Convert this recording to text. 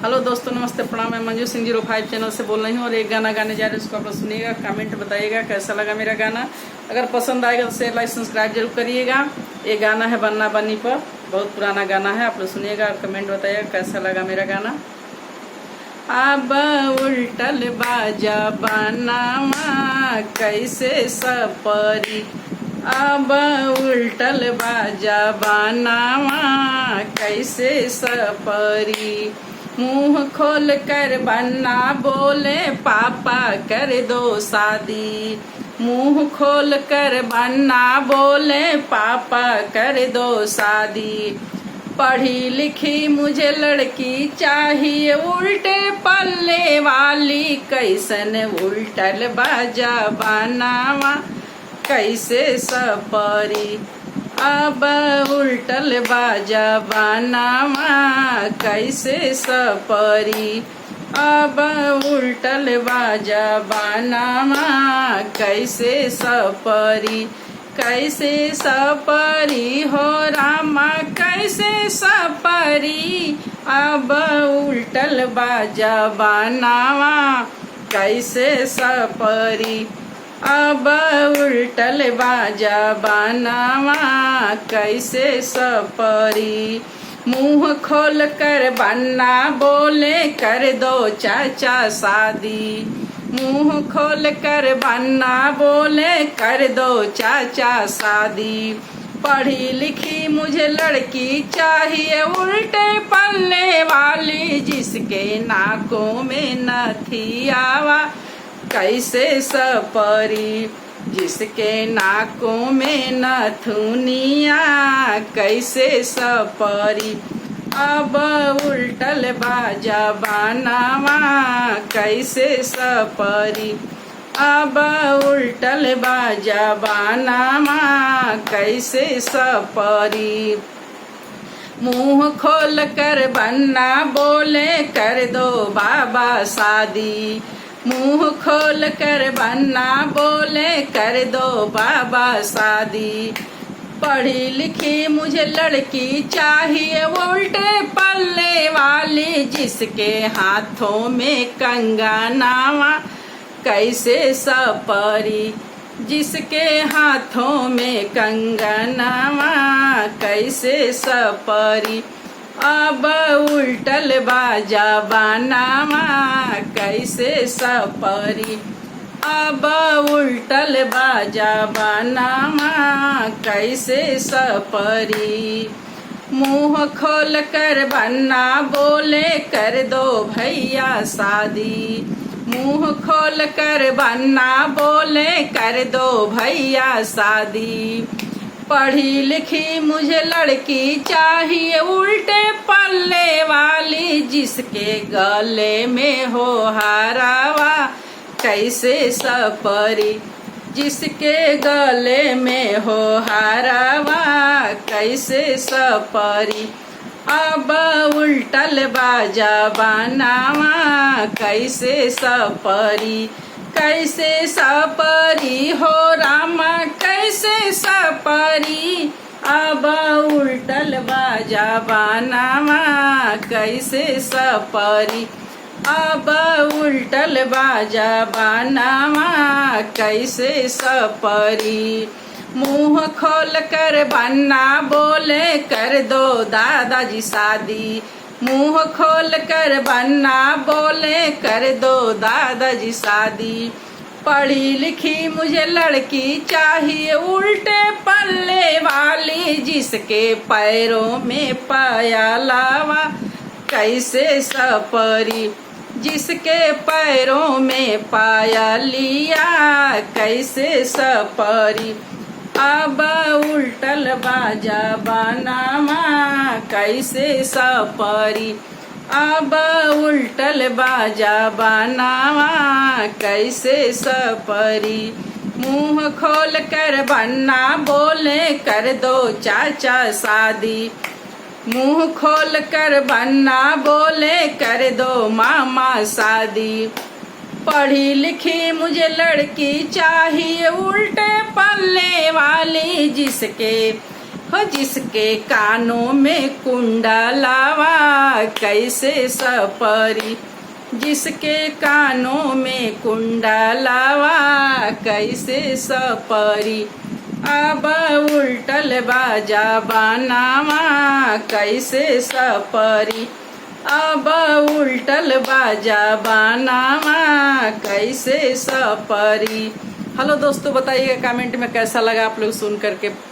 Hello दोस्तों, नमस्ते, प्रणाम। मैं मंजू सिंह 05 चैनल से बोल रही हूँ और एक गाना गाने जा रहे हैं। उसको आप लोग सुनिएगा, कमेंट बताइएगा कैसा लगा मेरा गाना। अगर पसंद आएगा तो शेयर, लाइक, सब्सक्राइब जरूर करिएगा। ये गाना है बन्ना बन्नी पर, बहुत पुराना गाना है। आप लोग सुनिएगा और कमेंट बताइएगा कैसा लगा मेरा गाना। अब उल्टल बाजा बनावा कैसे सपरी, अब उल्टल बाजा बनावा कैसे सपरी। मुंह खोल कर बन्ना बोले पापा कर दो शादी, मुंह खोल कर बन्ना बोले पापा कर दो शादी। पढ़ी लिखी मुझे लड़की चाहिए, उल्टे पल्ले वाली कैसन उल्टल बाजा बनावा कैसे सपरी। अब उल्टल बाजा बनावा कैसे सपरी, अब उल्टल बाजा बनावा कैसे सपरी। कैसे सपरी हो रामा कैसे सपरी, अब उल्टल बाजा बनावा कैसे सपरी, अब उल्टल बाजा बनावा कैसे सपरी। मुंह खोल कर बन्ना बोले कर दो चाचा शादी, मुंह खोल कर बन्ना बोले कर दो चाचा शादी। पढ़ी लिखी मुझे लड़की चाहिए, उल्टे पल्ले वाली जिसके नाकों में नथियावा कैसे सपरी, जिसके नाकों में नथुनिया कैसे सपरी। अब उल्टल बाजा बनावा कैसे सपरी, अब उल्टल बाजा बनावा कैसे सपरी। मुंह खोल कर बन्ना बोले कर दो बाबा शादी, मुंह खोल कर बन्ना बोले कर दो बाबा शादी। पढ़ी लिखी मुझे लड़की चाहिए, उल्टे पल्ले वाली जिसके हाथों में कंगनावा कैसे सपरी, जिसके हाथों में कंगनावा कैसे सपरी। अब उल्टल बाजा बनावा कैसे सपरी, अब उल्टल बाजा बनावा कैसे सपरी। मुंह खोल कर बन्ना बोले कर दो भैया शादी, मुंह खोल कर बन्ना बोले कर दो भैया शादी। पढ़ी लिखी मुझे लड़की चाहिए, उल्टे पल्ले वाली जिसके गले में हो हारावा कैसे सपरी, जिसके गले में हो हारावा कैसे सपरी। अब उल्टल बाजा बनावा कैसे सपरी, कैसे सपरी हो रामा कैसे सपरी। अब उल्टल बाजा बनावा कैसे सपरी, अब उल्टल बाजा बनावा कैसे सपरी। मुंह खोल कर बन्ना बोले कर दो दादाजी शादी, मुंह खोल कर बन्ना बोले कर दो दादाजी शादी। पढ़ी लिखी मुझे लड़की चाहिए, उल्टे पल्ले वाली जिसके पैरों में पाया लावा कैसे सपरी, जिसके पैरों में पाया लिया कैसे सपरी। अब उल्टल बाजा बनावा कैसे सपरी, अब उल्टल बाजा बनावा कैसे सपरी। मुंह खोल कर बन्ना बोले कर दो चाचा शादी, मुंह खोल कर बन्ना बोले कर दो मामा शादी। पढ़ी लिखी मुझे लड़की चाहिए, उल्टे पल्ले वाली जिसके हो जिसके कानों में कुंडलावा कैसे सपरी, जिसके कानों में कुंडलावा कैसे सपरी, अब उल्टल बाजा बनावा कैसे सपरी, अब उल्टल बाजा बनावा कैसे सपरी। हेलो दोस्तों, बताइएगा कमेंट में कैसा लगा आप लोग सुन करके।